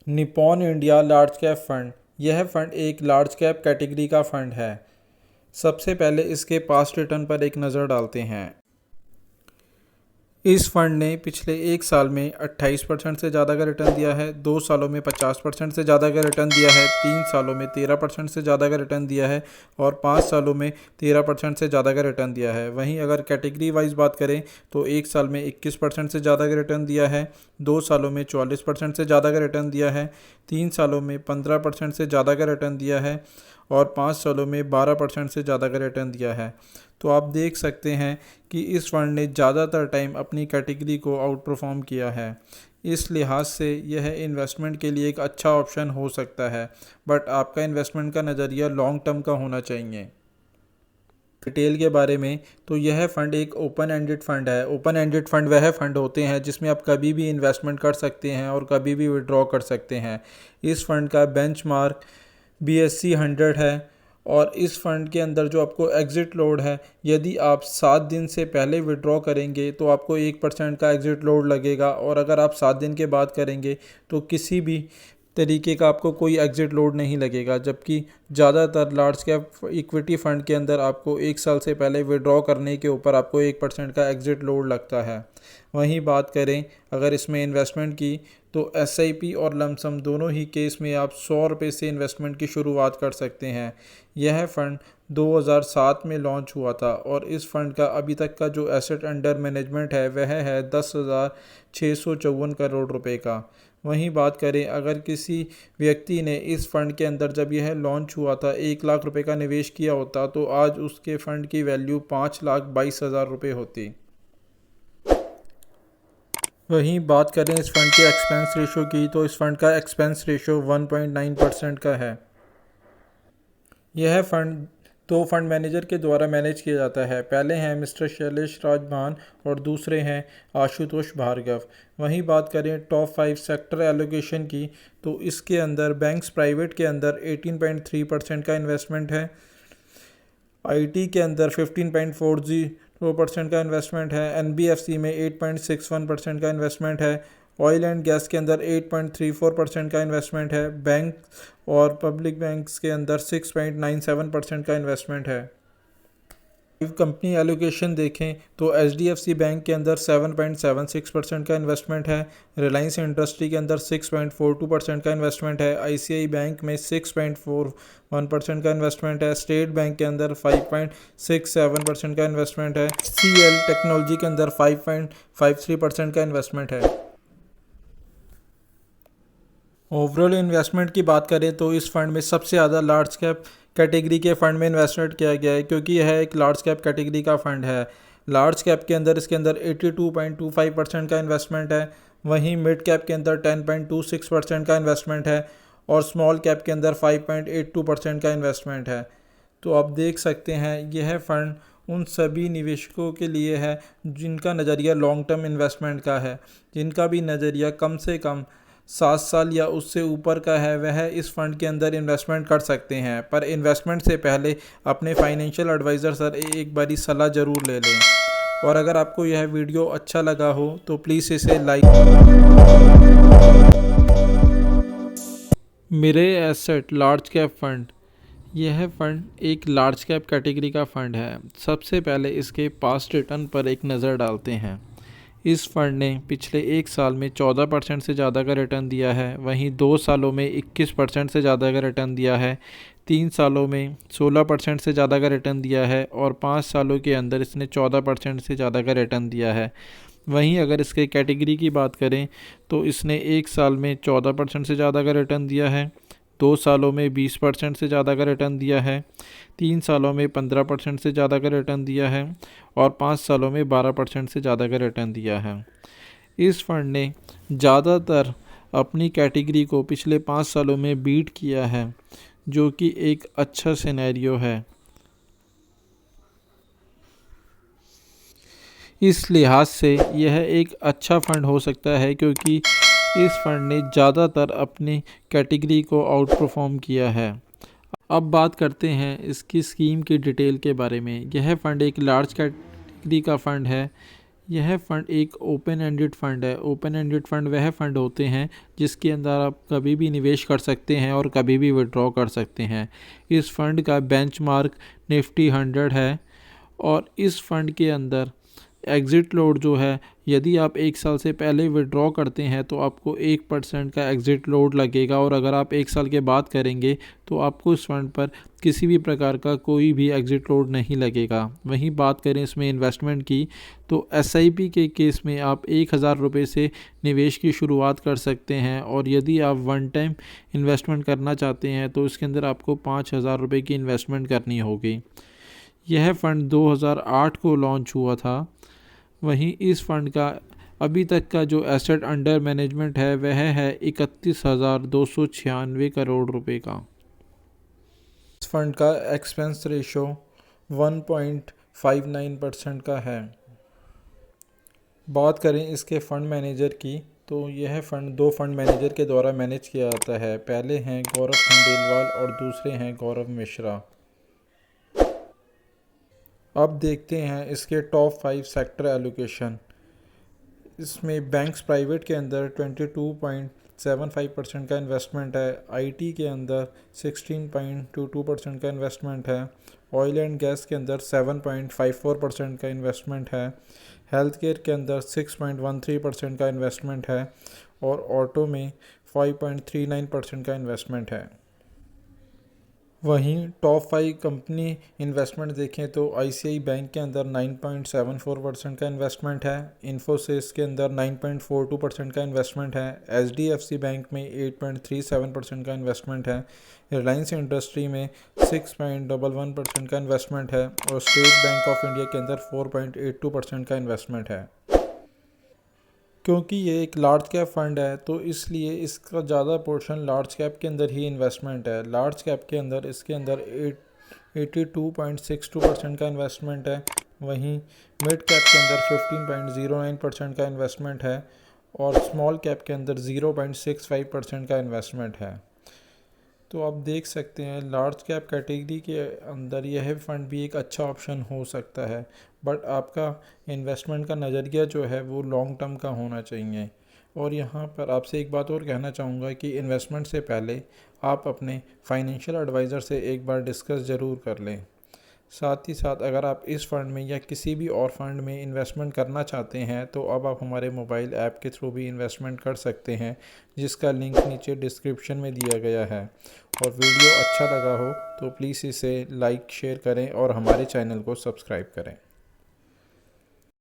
Nippon India large cap fund. यह fund एक large cap category का फंड है। सबसे पहले इसके पास्ट रिटर्न पर एक नज़र डालते हैं। इस फंड ने पिछले एक साल में 28% से ज़्यादा का रिटर्न दिया है, 2 सालों में 50% से ज़्यादा का रिटर्न दिया है, 3 सालों में 13% से ज़्यादा का रिटर्न दिया है और 5 सालों में 13% से ज़्यादा का रिटर्न दिया है। वहीं अगर कैटेगरी वाइज बात करें तो एक साल में 21% से ज़्यादा का रिटर्न दिया है, 2 सालों में 44% से ज़्यादा का रिटर्न दिया है, 3 सालों में 15% से ज़्यादा का रिटर्न दिया है और 5 सालों में 12% से ज़्यादा का रिटर्न दिया है। तो आप देख सकते हैं कि इस फंड ने ज़्यादातर टाइम अपनी कैटेगरी को आउट परफॉर्म किया है। इस लिहाज से यह इन्वेस्टमेंट के लिए एक अच्छा ऑप्शन हो सकता है, बट आपका इन्वेस्टमेंट का नज़रिया लॉन्ग टर्म का होना चाहिए। डिटेल के बारे में तो यह फ़ंड एक ओपन एंडेड फ़ंड है। ओपन एंडेड फ़ंड वह फ़ंड होते हैं जिसमें आप कभी भी इन्वेस्टमेंट कर सकते हैं और कभी भी विड्रॉ कर सकते हैं। इस फ़ंड का बेंचमार्क BSE 100 है और इस फंड के अंदर जो आपको एग्ज़िट लोड है, यदि आप 7 दिन से पहले विड्रॉ करेंगे तो आपको 1% का एग्ज़िट लोड लगेगा और अगर आप 7 दिन के बाद करेंगे तो किसी भी तरीके का आपको कोई एग्ज़िट लोड नहीं लगेगा। जबकि ज़्यादातर लार्ज कैप इक्विटी फ़ंड के अंदर आपको एक साल से पहले विड्रॉ करने के ऊपर आपको 1% का एग्ज़िट लोड लगता है। वहीं बात करें अगर इसमें इन्वेस्टमेंट की तो SIP और लमसम दोनों ही केस में आप 100 रुपये से इन्वेस्टमेंट की शुरुआत कर सकते हैं। यह फ़ंड 2007 में लॉन्च हुआ था और इस फ़ंड का अभी तक का जो एसेट अंडर मैनेजमेंट है वह है 10,654 करोड़ रुपए का। वहीं बात करें अगर किसी व्यक्ति ने इस फ़ंड के अंदर जब यह लॉन्च हुआ था 1 लाख रुपए का निवेश किया होता तो आज उसके फ़ंड की वैल्यू 5,22,000 रुपये होती। वहीं बात करें इस फंड के एक्सपेंस रेशो की तो इस फंड का एक्सपेंस रेशो 1.9% का है। यह फंड दो फंड मैनेजर के द्वारा मैनेज किया जाता है। पहले हैं मिस्टर शैलेश राजभान और दूसरे हैं आशुतोष भार्गव। वहीं बात करें टॉप 5 सेक्टर एलोकेशन की तो इसके अंदर बैंक्स प्राइवेट के अंदर 18.3% का इन्वेस्टमेंट है, IT के अंदर 15.40% का इन्वेस्टमेंट है, NBFC में 8.61% का इन्वेस्टमेंट है, ऑयल एंड गैस के अंदर 8.34% का इन्वेस्टमेंट है, बैंक और पब्लिक बैंक्स के अंदर 6.97% का इन्वेस्टमेंट है। कंपनी एलोकेशन देखें तो HDFC बैंक के अंदर 7.76% का इन्वेस्टमेंट है, रिलायंस इंडस्ट्री के अंदर 6.42% का इन्वेस्टमेंट है, ICICI बैंक में 6.41% का इन्वेस्टमेंट है, स्टेट बैंक के अंदर 5.67% का इन्वेस्टमेंट है, CL टेक्नोलॉजी के अंदर 5.53% का इन्वेस्टमेंट है। ओवरऑल इन्वेस्टमेंट की बात करें तो इस फंड में सबसे ज़्यादा लार्ज कैप कैटेगरी के फंड में इन्वेस्टमेंट किया गया है क्योंकि यह एक लार्ज कैप कैटेगरी का फंड है। लार्ज कैप के अंदर इसके अंदर 82.25% का इन्वेस्टमेंट है, वहीं मिड कैप के अंदर 10.26% का इन्वेस्टमेंट है और स्मॉल कैप के अंदर 5.82% का इन्वेस्टमेंट है। तो आप देख सकते हैं यह फ़ंड उन सभी निवेशकों के लिए है जिनका नज़रिया लॉन्ग टर्म इन्वेस्टमेंट का है, जिनका भी नज़रिया कम से कम 7 साल या उससे ऊपर का है, वह इस फंड के अंदर इन्वेस्टमेंट कर सकते हैं। पर इन्वेस्टमेंट से पहले अपने फाइनेंशियल एडवाइज़र से एक बारी सलाह ज़रूर ले लें। और अगर आपको यह वीडियो अच्छा लगा हो तो प्लीज़ इसे लाइक। मेरे एसेट लार्ज कैप फंड। यह फंड एक लार्ज कैप कैटेगरी का फंड है। सबसे पहले इसके पास्ट रिटर्न पर एक नज़र डालते हैं। इस फंड ने पिछले एक साल में 14% से ज़्यादा का रिटर्न दिया है, वहीं 2 सालों में 21% से ज़्यादा का रिटर्न दिया है, 3 सालों में 16% से ज़्यादा का रिटर्न दिया है और 5 सालों के अंदर इसने 14% से ज़्यादा का रिटर्न दिया है। वहीं अगर इसके कैटेगरी की बात करें तो इसने एक साल में 14% से ज़्यादा का रिटर्न दिया है, 2 सालों में 20% से ज़्यादा का रिटर्न दिया है, 3 सालों में 15% से ज़्यादा का रिटर्न दिया है और 5 सालों में 12% से ज़्यादा का रिटर्न दिया है। इस फंड ने ज़्यादातर अपनी कैटेगरी को पिछले 5 सालों में बीट किया है, जो कि एक अच्छा सिनेरियो है। इस लिहाज से यह एक अच्छा फ़ंड हो सकता है क्योंकि इस फंड ने ज़्यादातर अपनी कैटेगरी को आउट परफॉर्म किया है। अब बात करते हैं इसकी स्कीम की डिटेल के बारे में। यह फ़ंड एक लार्ज कैटेगरी का फ़ंड है। यह फ़ंड एक ओपन एंडेड फ़ंड है। ओपन एंडेड फ़ंड वह फ़ंड होते हैं जिसके अंदर आप कभी भी निवेश कर सकते हैं और कभी भी विड्रॉ कर सकते हैं। इस फ़ंड का बेंचमार्क निफ्टी 100 है और इस फ़ंड के अंदर एग्ज़िट लोड जो है, यदि आप 1 साल से पहले विड्रॉ करते हैं तो आपको 1% का एग्ज़िट लोड लगेगा और अगर आप 1 साल के बाद करेंगे तो आपको इस फ़ंड पर किसी भी प्रकार का कोई भी एग्ज़िट लोड नहीं लगेगा। वहीं बात करें इसमें इन्वेस्टमेंट की, तो एसआईपी के केस में आप 1000 रुपये से निवेश की शुरुआत कर सकते हैं और यदि आप वन टाइम इन्वेस्टमेंट करना चाहते हैं तो इसके अंदर आपको 5000 रुपये की इन्वेस्टमेंट करनी होगी। यह फ़ंड 2008 को लॉन्च हुआ था। वहीं इस फ़ंड का अभी तक का जो एसेट अंडर मैनेजमेंट है वह है 31,296 करोड़ रुपए का। इस फ़ंड का एक्सपेंस रेशो 1.59% का है। बात करें इसके फ़ंड मैनेजर की, तो यह फ़ंड 2 फ़ंड मैनेजर के द्वारा मैनेज किया जाता है। पहले हैं गौरव खंडेलवाल और दूसरे हैं गौरव मिश्रा। अब देखते हैं इसके टॉप 5 सेक्टर एलोकेशन। इसमें बैंक्स प्राइवेट के अंदर 22.75% का इन्वेस्टमेंट है। आईटी के अंदर 16.22% का इन्वेस्टमेंट है। ऑयल एंड गैस के अंदर 7.54% का इन्वेस्टमेंट है। हेल्थ केयर के अंदर 6.13% का इन्वेस्टमेंट है और ऑटो में 5.39% का इन्वेस्टमेंट है। वहीं टॉप 5 कंपनी इन्वेस्टमेंट देखें तो आईसीआई बैंक के अंदर 9.74% का इन्वेस्टमेंट है। इन्फोसिस के अंदर 9.42% का इन्वेस्टमेंट है। एचडीएफसी बैंक में 8.37% का इन्वेस्टमेंट है। रिलायंस इंडस्ट्री में 6.11% का इन्वेस्टमेंट है और स्टेट बैंक ऑफ इंडिया के अंदर 4.82% का इन्वेस्टमेंट है। क्योंकि ये एक लार्ज कैप फंड है तो इसलिए इसका ज़्यादा पोर्शन लार्ज कैप के अंदर ही इन्वेस्टमेंट है। लार्ज कैप के अंदर इसके अंदर 82.62% का इन्वेस्टमेंट है। वहीं मिड कैप के अंदर 15.09% का इन्वेस्टमेंट है और स्मॉल कैप के अंदर 0.65% का इन्वेस्टमेंट है। तो आप देख सकते हैं लार्ज कैप कैटेगरी के अंदर यह फंड भी एक अच्छा ऑप्शन हो सकता है, बट आपका इन्वेस्टमेंट का नज़रिया जो है वो लॉन्ग टर्म का होना चाहिए। और यहाँ पर आपसे एक बात और कहना चाहूँगा कि इन्वेस्टमेंट से पहले आप अपने फाइनेंशियल एडवाइज़र से एक बार डिस्कस ज़रूर कर लें। साथ ही साथ अगर आप इस फ़ंड में या किसी भी और फंड में इन्वेस्टमेंट करना चाहते हैं तो अब आप हमारे मोबाइल ऐप के थ्रू भी इन्वेस्टमेंट कर सकते हैं, जिसका लिंक नीचे डिस्क्रिप्शन में दिया गया है। और वीडियो अच्छा लगा हो तो प्लीज़ इसे लाइक शेयर करें और हमारे चैनल को सब्सक्राइब करें।